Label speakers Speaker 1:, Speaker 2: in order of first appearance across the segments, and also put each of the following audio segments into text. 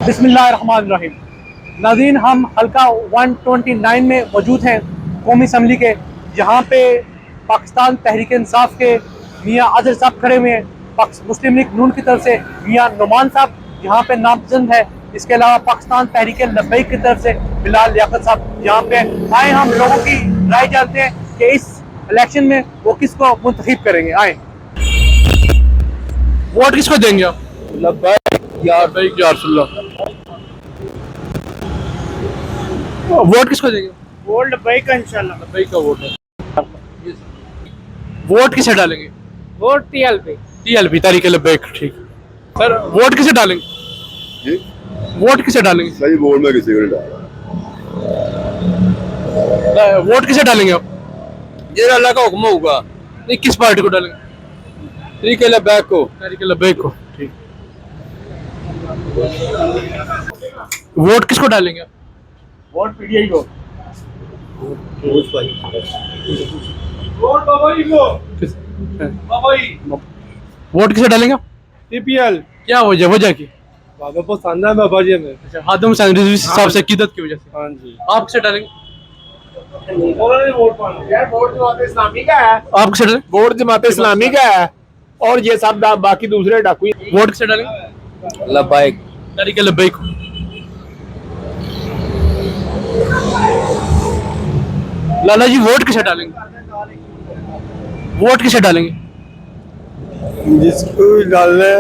Speaker 1: बिस्मिल्लाहिर्रहमानिर्रहीम। नाज़रीन, हम हल्का 129 में मौजूद हैं कौमी असम्बली के। यहाँ पे पाकिस्तान तहरीक इंसाफ के मियाँ आदिल साहब खड़े हुए हैं। मुस्लिम लीग नून की तरफ से मियाँ नुमान साहब यहाँ पे नामजद है। इसके अलावा पाकिस्तान तहरीक लब्बैक की तरफ से बिलाल लियाकत साहब यहाँ पे आए। हम लोगों की राय जानते हैं कि इस इलेक्शन में वो किसको मुंतखब करेंगे। आए, वोट किसको देंगे आप? लब्बैक या रसूलल्लाह। वोट किसको देंगे?
Speaker 2: वोट लब्बैक का इंशाल्लाह।
Speaker 1: लब्बैक का वोट है। वोट किसे डालेंगे?
Speaker 2: Vote TLP.
Speaker 1: टीएलपी, तारीख लब्बैक। ठीक सर, वोट किसे डालेंगे
Speaker 3: जी?
Speaker 1: वोट किसे डालेंगे?
Speaker 3: सही बोल में किसी को नहीं डाला।
Speaker 1: वोट किसे डालेंगे आप?
Speaker 4: ये अल्लाह का हुक्म होगा।
Speaker 1: नहीं, किस पार्टी को डालेंगे?
Speaker 4: तरीके लब्बैक को।
Speaker 1: तारीख लब्बैक को। ठीक। वोट किसको डालेंगे आप?
Speaker 2: वोट पीटीआई को।
Speaker 1: वोट किसे डालेंगे आप?
Speaker 2: टीपीएल।
Speaker 1: क्या वजह की?
Speaker 2: बाबा पसंद है बाबा जी में।
Speaker 1: अच्छा, हादम रिजवी साहब से कीदत की वजह से।
Speaker 2: हाँ जी।
Speaker 1: आप किसे डालेंगे?
Speaker 2: वोट यार, वोट जमात इस्लामी का है।
Speaker 1: आप किसे डालेंगे?
Speaker 2: वोट जमात इस्लामी का है और ये सब बाकी दूसरे डाकू।
Speaker 1: वोट किसे डालेंगे?
Speaker 4: लब्बैक।
Speaker 1: तारीख लब्बैक को। लाला जी, वोट किसे डालेंगे? वोट किसे डालेंगे?
Speaker 2: जिसको डालने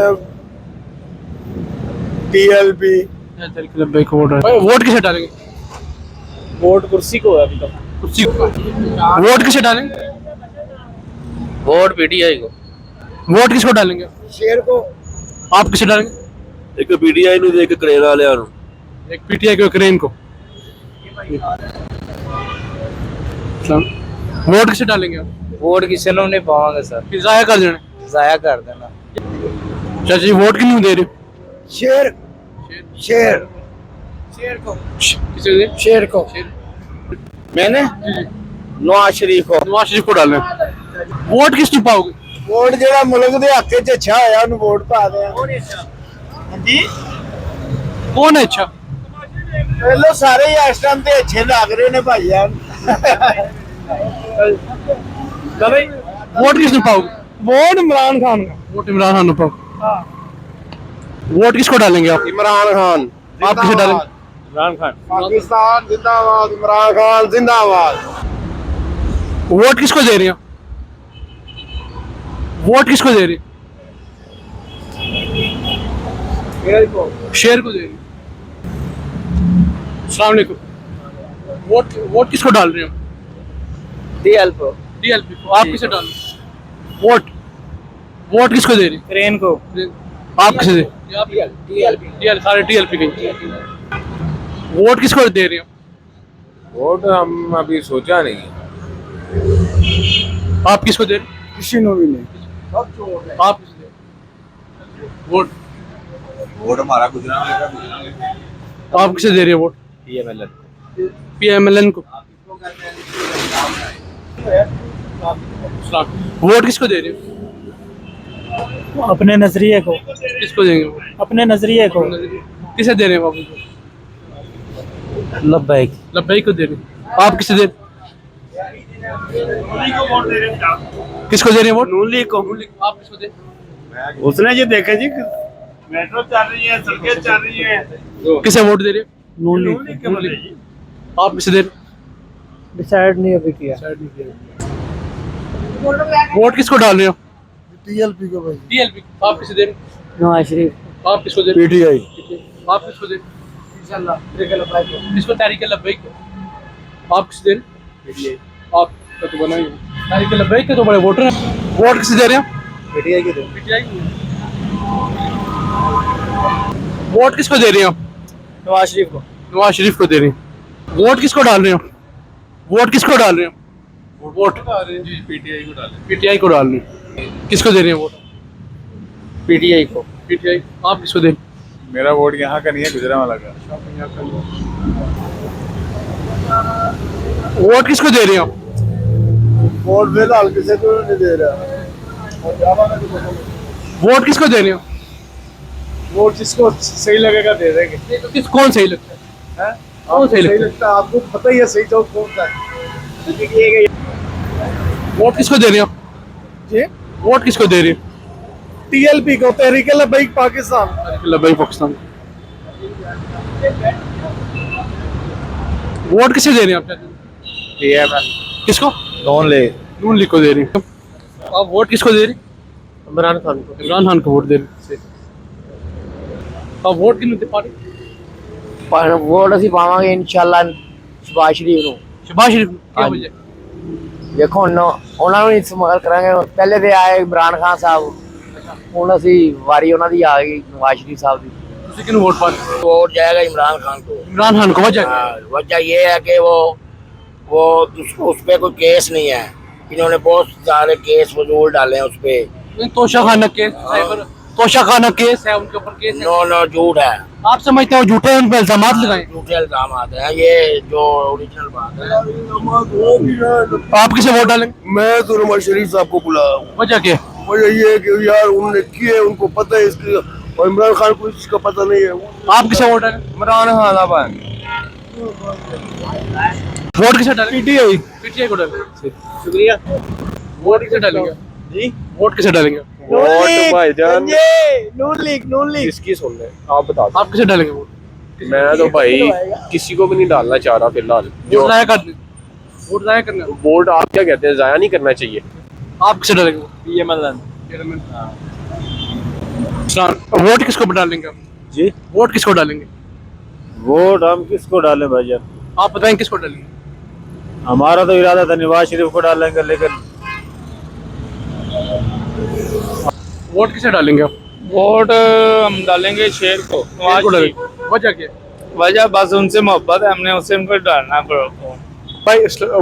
Speaker 2: टीएलपी।
Speaker 1: तारीख लब्बैक को वोट डालेंगे। वोट किसे डालेंगे?
Speaker 2: वोट कुर्सी को है अभी तक।
Speaker 1: कुर्सी को। वोट किसे डालेंगे?
Speaker 4: वोट पीटीआई को।
Speaker 1: वोट किसको डालेंगे?
Speaker 2: शेर को।
Speaker 1: आप किसे डालेंगे?
Speaker 4: एक पीटीआई ਨੂੰ ਇੱਕ ਕਰੇਨ ਵਾਲਿਆਂ ਨੂੰ।
Speaker 1: एक पीटीआई को, क्रेन को। वोट किसे डालेंगे आप?
Speaker 5: वोट किसी को नहीं पावांगे सर,
Speaker 1: कि जाया कर देना?
Speaker 5: जाया कर देना।
Speaker 1: चाचा जी, वोट क्यों दे रहे हो?
Speaker 2: शेर। शेर। शेर को।
Speaker 1: किसे दे?
Speaker 2: शेर को।
Speaker 5: मैंने नवाज शरीफ को।
Speaker 1: नवाज शरीफ को डालना है। वोट किस चुप पाओगे?
Speaker 2: वोट ਜਿਹੜਾ ਮੁਲਕ ਦੇ ਹੱਕ 'ਚ ਅੱਛਾ ਹੋਇਆ ਉਹਨੂੰ ਵੋਟ ਪਾ ਦੇ। ਹਾਂਜੀ,
Speaker 1: कौन है अच्छा?
Speaker 2: ਪਹਿਲਾਂ ਸਾਰੇ ਹੀ ਇਸ ਟਾਈਮ ਤੇ ਅੱਛੇ ਲੱਗ ਰਹੇ ਨੇ ਭਾਈਆਂ।
Speaker 1: वोट किस पाओगे?
Speaker 2: वोट इमरान खान का।
Speaker 1: वोट इमरान खान पाओ। वोट किसको डालेंगे आप?
Speaker 2: इमरान खान।
Speaker 1: आप किसे डालेंगे?
Speaker 2: इमरान खान। पाकिस्तान जिंदाबाद, इमरान खान जिंदाबाद।
Speaker 1: वोट किसको दे रही हैं? वोट किसको दे रही है? शेर को दे रही है। अस्सलाम वालेकुम। वोट किसको डाल रहे हैं?
Speaker 5: टीएलपी।
Speaker 1: टीएलपी को। आप किसे डाल रहे हैं? वोट किसको दे रही है?
Speaker 5: क्रेन को।
Speaker 1: आप किसे दे? टीएलपी। सारे टीएलपी के। वोट किसको दे रही हैं?
Speaker 4: वोट हम अभी सोचा नहीं।
Speaker 1: आप किसको दे रहे हैं?
Speaker 2: किसी ने भी नहीं।
Speaker 1: आप किसे दे रहे हैं? वोट
Speaker 4: हमारा गुजरात
Speaker 1: आप किसे दे रहे हैं? वोट पीएमएलएन को। वोट किसको दे रहे हो?
Speaker 5: अपने नजरिए को।
Speaker 1: किसको देंगे वोट?
Speaker 5: अपने नजरिए को।
Speaker 1: किसे दे रहे हैं बाबू?
Speaker 5: लब्बैक।
Speaker 1: लब्बैक को दे रहे हैं। आप किसे दे? किसको दे रहे हैं वोट?
Speaker 2: नून लीग को।
Speaker 1: आप किसको दे?
Speaker 2: उसने ये देखे जी, मेट्रो चल रही है, सड़कें चल रही है।
Speaker 1: किसे वोट दे रहे हैं?
Speaker 5: नून
Speaker 2: नून लीग के बंदे जी।
Speaker 1: आप किसे दे रहे हैं?
Speaker 5: डिसाइड नहीं अभी किया।
Speaker 1: वोट किसको डाल रहे हो?
Speaker 2: टीएलपी को भाई।
Speaker 1: टीएलपी। आप किसे दे रहे हैं?
Speaker 5: नवाज शरीफ।
Speaker 1: आप किसको दे रहे हैं?
Speaker 2: पीटीआई।
Speaker 1: आप किसको दे रहे हैं? किसको? तारीख लब्बैक को। आप किसे दे रहे हैं? आप तो बनाइए तारीख लब्बैक के तो बड़े वोटर हैं। वोट किसे दे रहे हैं?
Speaker 2: पीटीआई की।
Speaker 1: पीटीआई को। वोट किसको दे रहे हैं आप?
Speaker 5: नवाज शरीफ को।
Speaker 1: नवाज शरीफ को दे रहे हैं। वोट किसको डाल रहे हो? वोट किसको डाल रहे हो? वोट
Speaker 4: पीटीआई को डाले।
Speaker 1: पीटीआई को डाल रहे हैं। किसको दे रहे हैं वोट?
Speaker 5: पीटीआई को।
Speaker 1: पीटीआई। आप किसको दे रहे हैं?
Speaker 4: मेरा वोट यहाँ का नहीं है, गुजरावाला का।
Speaker 1: वोट किसको दे रहे हैं आप?
Speaker 2: वोट फिलहाल किसी को नहीं दे रहा।
Speaker 1: वोट किसको दे रहे हो?
Speaker 2: वोट जिसको सही लगेगा दे देंगे।
Speaker 1: नहीं तो कौन सही लगता है?
Speaker 2: हैं?
Speaker 1: कौन सही लगता
Speaker 2: लगता है? आपको पता ही है सही तो कौन सा है।
Speaker 1: वोट किसको दे रहे हो?
Speaker 2: जी
Speaker 1: वोट किसको दे रहे हो?
Speaker 2: टीएलपी को, तहरीक लब्बैक पाकिस्तान।
Speaker 1: लबाई पाकिस्तान। वोट किसे दे रहे हैं आप? किसको? नून लीग को दे रही हैं। आप वोट किसको दे रही हैं?
Speaker 5: इमरान खान को।
Speaker 1: इमरान खान को वोट दे रही हैं। आप वोट किन्नू दे पा रहे?
Speaker 5: पर वोट ਅਸੀਂ ਪਾਵਾਂਗੇ ਇਨਸ਼ਾਅੱਲਾ ਸ਼ਬਾਜ਼ ਸ਼ਰੀਫ ਨੂੰ।
Speaker 1: शहबाज शरीफ क्या
Speaker 5: हाँ।
Speaker 1: वजह?
Speaker 5: ਦੇਖੋ ਹੁਣ ਉਹਨਾਂ ਨੂੰ ਇਸਤੇਮਾਲ ਕਰਾਂਗੇ। ਪਹਿਲੇ ਤੇ ਆਏ ਇਮਰਾਨ ਖਾਨ ਸਾਹਿਬ, ਹੁਣ ਅਸੀਂ ਵਾਰੀ ਉਹਨਾਂ ਦੀ ਆ ਗਈ ਨਵਾਜ਼ ਸ਼ਰੀफ ਸਾਹਿਬ ਦੀ।
Speaker 1: ਤੁਸੀਂ ਕਿਹਨੂੰ ਵੋਟ ਪਾ ਰਹੇ?
Speaker 5: वोट जाएगा इमरान खान को।
Speaker 1: इमरान खान को वजह क्या?
Speaker 5: वजह ये है कि वो उस पे कोई केस नहीं है। इन्होंने बहुत सारे केस फजूल डाले हैं उस पे।
Speaker 1: नहीं, तोशाखाना केस है पर तोशाखाना केस है, उनके ऊपर केस है।
Speaker 5: नो झूठ है,
Speaker 1: आप समझते हो झूठे उन पर इल्जाम लगाए?
Speaker 5: झूठे इल्जाम आते हैं। ये जो ओरिजिनल बात है।
Speaker 1: आप किसे वोट डालेंगे?
Speaker 2: मैं तो नवाज शरीफ साहब को बुला रहा हूँ।
Speaker 1: वजह क्या?
Speaker 2: वजह ये है कि यार उन्होंने किए, उनको पता है इसकी, और इमरान खान को इसका पता नहीं है।
Speaker 1: आप किसे वोट डालेंगे?
Speaker 2: इमरान खान साहब
Speaker 1: वोट किसे डालेंगे? पीटीआई को डालेंगे।
Speaker 5: शुक्रिया।
Speaker 1: वोट किसे डालेंगे?
Speaker 5: जी
Speaker 1: वोट किसे डालेंगे?
Speaker 2: वोट भाईजान
Speaker 5: नून लीग
Speaker 2: किसकी सुन रहे हैं आप बता
Speaker 1: आप किसे डालेंगे वोट?
Speaker 2: दो। मैं तो भाई किसी को भी नहीं डालना चाह रहा फिलहाल। जो
Speaker 1: वोट जाया करने, वोट जाया करना।
Speaker 2: वोट आप क्या कहते हैं, जाया नहीं करना चाहिए।
Speaker 1: आप किसे डालेंगे वोट?
Speaker 5: पीएमएल।
Speaker 1: वोट किसको डालेंगे आप?
Speaker 2: जी
Speaker 1: वोट किसको डालेंगे?
Speaker 2: वोट हम किसको डालें भाईजान?
Speaker 1: आप बताएं किसको डालेंगे?
Speaker 2: हमारा तो इरादा था नवाज शरीफ को डालेंगे, लेकिन
Speaker 1: वोट किसे डालेंगे आप?
Speaker 6: वोट हम डालेंगे शेर को, नवाज
Speaker 1: किसको
Speaker 6: शरीफ।
Speaker 1: डालेंगे? वजह क्या?
Speaker 6: वजह बस उनसे मोहब्बत है, हमने उससे उनको डालना पड़ेगा।
Speaker 1: भाई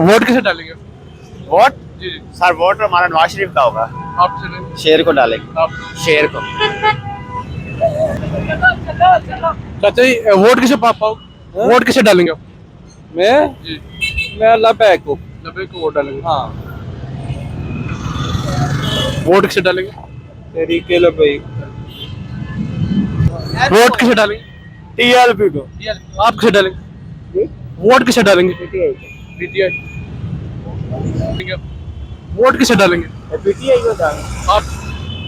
Speaker 1: वोट किसे डालेंगे?
Speaker 5: वोट
Speaker 1: जी जी,
Speaker 5: सर, वोट हमारा नवाज शरीफ का होगा।
Speaker 1: आप किसे डालेंगे?
Speaker 5: शेर को डालेंगे।
Speaker 1: आप
Speaker 5: शेर को।
Speaker 1: चाचा जी वोट किसे पाओगे? वोट किसे डालेंगे आप?
Speaker 6: मैं
Speaker 1: जी,
Speaker 6: मैं अल्लाह पैक को।
Speaker 1: लबे को वोट डालेंगे।
Speaker 6: हाँ,
Speaker 1: वोट किसे डालेंगे?
Speaker 6: तहरीके लब्बैक।
Speaker 1: वोट किसे डालेंगे?
Speaker 2: टीएलपी को।
Speaker 1: आप किसे डालेंगे? वोट किसे डालेंगे? पीटीआई। वोट किसे डालेंगे?
Speaker 5: पीटीआई को डालेंगे।
Speaker 1: आप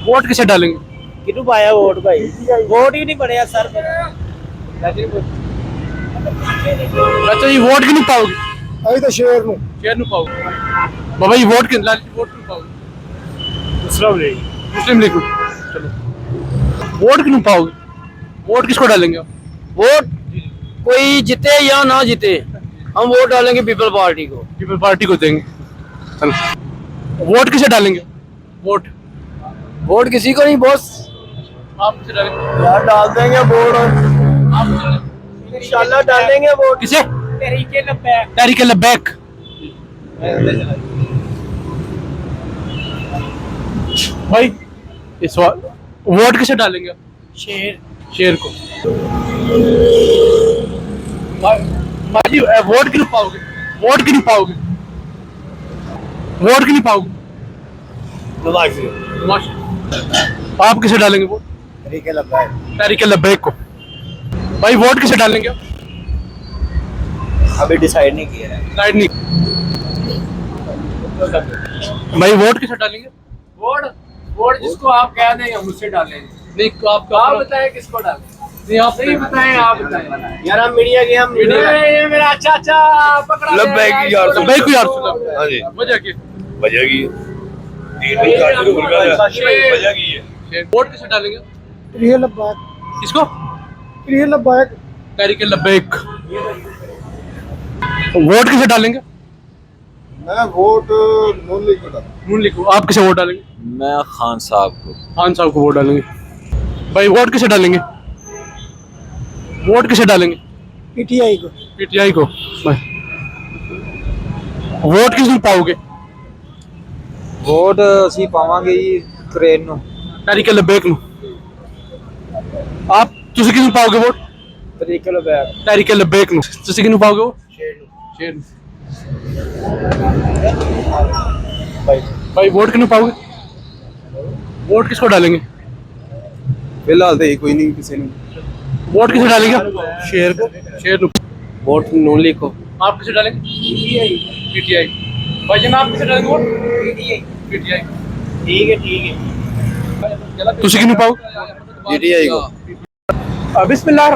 Speaker 1: वोट किसे डालेंगे?
Speaker 5: कितू पाया वोट भाई? वोट ही नहीं बढ़िया सर।
Speaker 1: चाचा जी वोट क्यों नहीं पाओगे?
Speaker 2: अभी तो शेर नू
Speaker 1: शेयर नहीं पाओगे? बाबा जी वोट क्यों लाल वोट क्यों पाओगे? मुस्लिम लीग को। चलो वोट क्यों नहीं पाओगे? वोट किसको डालेंगे आप?
Speaker 5: वोट कोई जीते या ना जीते, हम वोट डालेंगे पीपल पार्टी को।
Speaker 1: पीपल पार्टी को देंगे। चलो वोट किसे डालेंगे? वोट
Speaker 5: वोट किसी को नहीं बॉस।
Speaker 1: आप किसे डालेंगे?
Speaker 2: यार डाल देंगे वोट।
Speaker 1: आप किसे डालेंगे?
Speaker 5: इंशाल्लाह डालेंगे वोट।
Speaker 1: किसे?
Speaker 5: तहरीके लब्बैक।
Speaker 1: तहरीक लब्बैक। भाई इस वोट किसे डालेंगे?
Speaker 5: शेर।
Speaker 1: शेर को। भाई वोट क्यों पाओगे? वोट क्यों पाओगे? वोट क्यों पाओगे?
Speaker 2: नवाज शरीफ।
Speaker 1: आप किसे डालेंगे वोट?
Speaker 2: तहरीक लब्बैक।
Speaker 1: तहरीक लब्बैक को। भाई वोट किसे डालेंगे?
Speaker 5: अभी डिसाइड नहीं किया है।
Speaker 1: राइट नहीं। भाई वोट किसे डालेंगे?
Speaker 6: वोट वोट जिसको आप कह दें हम उससे डालेंगे।
Speaker 1: नहीं आप
Speaker 6: बताएं किसको डालें।
Speaker 1: नहीं आप
Speaker 6: नहीं बताएं, आप बताएं।
Speaker 5: यार हम मीडिया के, हम
Speaker 6: ये मेरा चाचा पकड़ा
Speaker 2: लब्बैक
Speaker 6: गया
Speaker 2: यार,
Speaker 6: इसको।
Speaker 1: लब्बैक को यार
Speaker 2: हाँ जी।
Speaker 1: वजह की
Speaker 2: वजह की वजह की है।
Speaker 1: वोट किसे डालेंगे?
Speaker 2: तहरीक लब्बैक।
Speaker 1: किसको?
Speaker 2: तहरीक लब्बैक।
Speaker 1: तहरीक लब्बैक। वोट किसे डालेंगे?
Speaker 2: मैं वोट नून लीग को डालूंगा।
Speaker 1: नून लीग को। आप किसे वोट डालेंगे?
Speaker 6: मैं खान साहब को।
Speaker 1: खान साहब को वोट डालेंगे। भाई वोट किसे डालेंगे? वोट किसे डालेंगे?
Speaker 5: पीटीआई को।
Speaker 1: पीटीआई को। भाई वोट किस ਨੂੰ ਪਾਓਗੇ?
Speaker 6: वोट ਅਸੀਂ ਪਾਵਾਂਗੇ ਜੀ ਕ੍ਰੇਨ ਨੂੰ।
Speaker 1: ਤਹਿਰੀਕ ਲਬੈਕ ਨੂੰ। ਆਪ ਤੁਸੀਂ ਕਿਸ ਨੂੰ ਪਾਓਗੇ ਵੋਟ?
Speaker 6: ਤਹਿਰੀਕੇ ਲਬੈਕ।
Speaker 1: ਤਹਿਰੀਕ ਲਬੈਕ ਨੂੰ। ਤੁਸੀਂ ਕਿਸ ਨੂੰ ਪਾਓਗੇ ਵੋਟ? शेर ਨੂੰ। भाई वोट किस ਨੂੰ पाओगे? वोट किसको डालेंगे?
Speaker 7: फिलहाल तो यही कोई नहीं किसी ने
Speaker 1: वोट किसे डालेगा?
Speaker 7: शेर को
Speaker 1: शेर
Speaker 7: वोट नून लीग को
Speaker 1: आप किसे डालेंगे? पीटीआई। भाई जनाब आप किसे डालेंगे वोट? पीटीआई। ਤੁਸੀਂ ਕਿਹਨੂੰ ਪਾਓ?
Speaker 7: पीटीआई को
Speaker 1: बिस्मिल्लाह।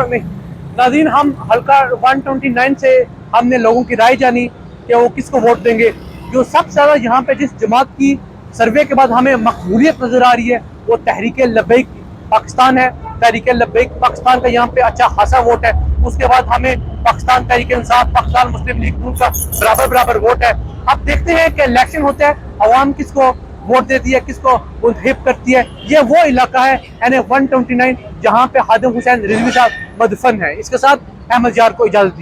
Speaker 1: नाज़रीन, हम हल्का 129 से हमने लोगों की राय जानी कि वो किसको वोट देंगे। जो सबसे ज़्यादा यहाँ पे जिस जमात की सर्वे के बाद हमें मकबूलियत नज़र आ रही है वो तहरीक लब्बैक पाकिस्तान है। तहरीक लब्बैक पाकिस्तान का यहाँ पे अच्छा खासा वोट है। उसके बाद हमें पाकिस्तान तहरीक इंसाफ, पाकिस्तान मुस्लिम लीग नून का बराबर वोट है। अब देखते हैं कि इलेक्शन होता है, अवाम किसको वोट देती है, किसको मुंतखब करती है। ये वो इलाका है यानी 129 जहाँ पे हादिम हुसैन रिजवी साहब मदफन है। इसके साथ अहमद यार को इजाज़त दी।